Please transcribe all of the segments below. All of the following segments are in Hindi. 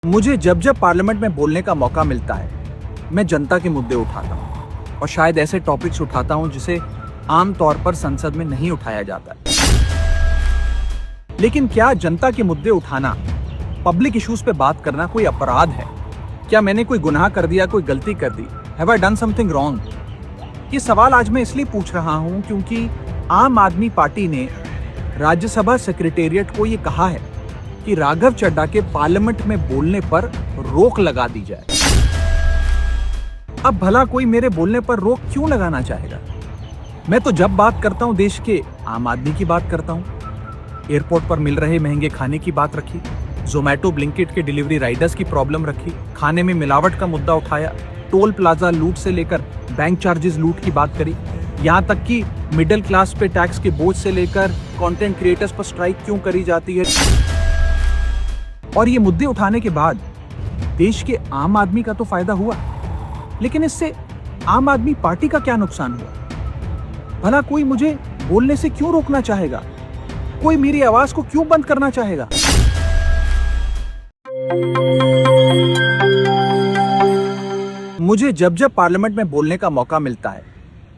मुझे जब जब पार्लियामेंट में बोलने का मौका मिलता है, मैं जनता के मुद्दे उठाता हूँ और शायद ऐसे टॉपिक्स उठाता हूँ जिसे आम तौर पर संसद में नहीं उठाया जाता है। लेकिन क्या जनता के मुद्दे उठाना, पब्लिक इश्यूज पे बात करना कोई अपराध है? क्या मैंने कोई गुनाह कर दिया, कोई गलती कर दी? Have I done something wrong? ये सवाल आज मैं इसलिए पूछ रहा हूँ क्योंकि आम आदमी पार्टी ने राज्यसभा सेक्रेटेरिएट को ये कहा है कि राघव चड्ढा के पार्लियामेंट में बोलने पर रोक लगा दी जाए। अब भला कोई मेरे बोलने पर रोक क्यों लगाना चाहेगा? मैं तो जब बात करता हूं देश के आम आदमी की बात करता हूं। एयरपोर्ट पर मिल रहे महंगे खाने की बात रखी, जोमैटो ब्लिंकिट के डिलीवरी राइडर्स की प्रॉब्लम रखी, खाने में मिलावट का मुद्दा उठाया, टोल प्लाजा लूट से लेकर बैंक चार्जेस लूट की बात करी, यहाँ तक कि मिडिल क्लास पे टैक्स के बोझ से लेकर कंटेंट क्रिएटर्स पर स्ट्राइक क्यों करी जाती है। और ये मुद्दे उठाने के बाद देश के आम आदमी का तो फायदा हुआ, लेकिन इससे आम आदमी पार्टी का क्या नुकसान हुआ? भला कोई मुझे बोलने से क्यों रोकना चाहेगा? कोई मेरी आवाज को क्यों बंद करना चाहेगा? मुझे जब जब पार्लियामेंट में बोलने का मौका मिलता है,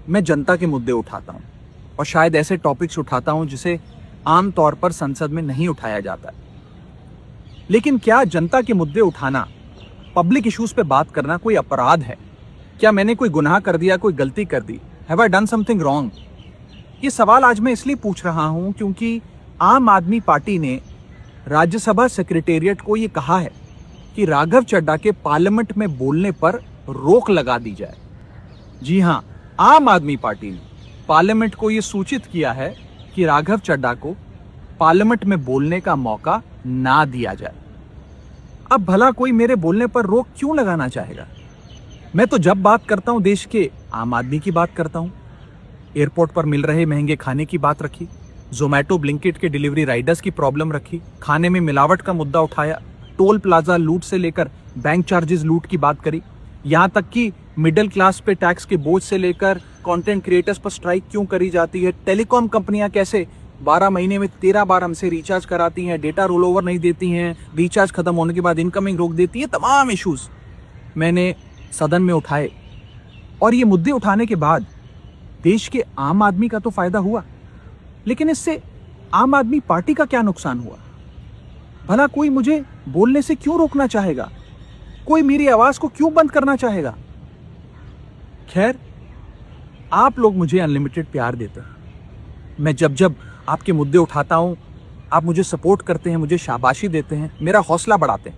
मैं जनता के मुद्दे उठाता हूं और शायद ऐसे टॉपिक्स उठाता हूं जिसे आम तौर पर संसद में नहीं उठाया जाता है। लेकिन क्या जनता के मुद्दे उठाना, पब्लिक इश्यूज पे बात करना कोई अपराध है? क्या मैंने कोई गुनाह कर दिया, कोई गलती कर दी? Have I done something wrong? ये सवाल आज मैं इसलिए पूछ रहा हूं क्योंकि आम आदमी पार्टी ने राज्यसभा सेक्रेटेरिएट को ये कहा है कि राघव चड्ढा के पार्लियामेंट में बोलने पर रोक लगा दी जाए। जी हां, आम आदमी पार्टी ने पार्लियामेंट को ये सूचित किया है कि राघव चड्ढा को पार्लियामेंट में बोलने का मौका ना दिया जाए। अब भला कोई मेरे बोलने पर रोक क्यों लगाना चाहेगा? मैं तो जब बात करता हूं देश के आम आदमी की बात करता हूं। एयरपोर्ट पर मिल रहे महंगे खाने की बात रखी, जोमैटो ब्लिंकिट के डिलीवरी राइडर्स की प्रॉब्लम रखी, खाने में मिलावट का मुद्दा उठाया, टोल प्लाजा लूट से लेकर बैंक चार्जेस लूट की बात करी, यहाँ तक कि मिडिल क्लास पे टैक्स के बोझ से लेकर कंटेंट क्रिएटर्स पर स्ट्राइक क्यों करी जाती है, टेलीकॉम कंपनियां कैसे 12 महीने में 13 बार हमसे रिचार्ज कराती हैं, डेटा रोल ओवर नहीं देती हैं, रिचार्ज खत्म होने के बाद इनकमिंग रोक देती हैं, तमाम इश्यूज मैंने सदन में उठाए। और ये मुद्दे उठाने के बाद देश के आम आदमी का तो फायदा हुआ, लेकिन इससे आम आदमी पार्टी का क्या नुकसान हुआ? भला कोई मुझे बोलने से क्यों रोकना चाहेगा? कोई मेरी आवाज को क्यों बंद करना चाहेगा? खैर, आप लोग मुझे अनलिमिटेड प्यार देते हैं। मैं जब जब आपके मुद्दे उठाता हूं, आप मुझे सपोर्ट करते हैं, मुझे शाबाशी देते हैं, मेरा हौसला बढ़ाते हैं।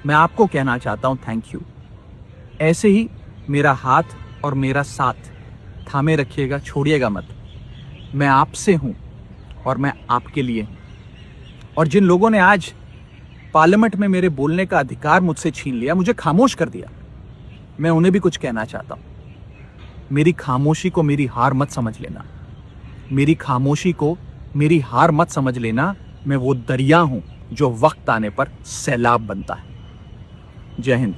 मैं आपको कहना चाहता हूं थैंक यू। ऐसे ही मेरा हाथ और मेरा साथ थामे रखिएगा, छोड़िएगा मत। मैं आपसे हूं और मैं आपके लिए हूं। और जिन लोगों ने आज पार्लियामेंट में मेरे बोलने का अधिकार मुझसे छीन लिया, मुझे खामोश कर दिया, मैं उन्हें भी कुछ कहना चाहता हूं। मेरी खामोशी को मेरी हार मत समझ लेना। मेरी खामोशी को मेरी हार मत समझ लेना। मैं वो दरिया हूं जो वक्त आने पर सैलाब बनता है। जय हिंद।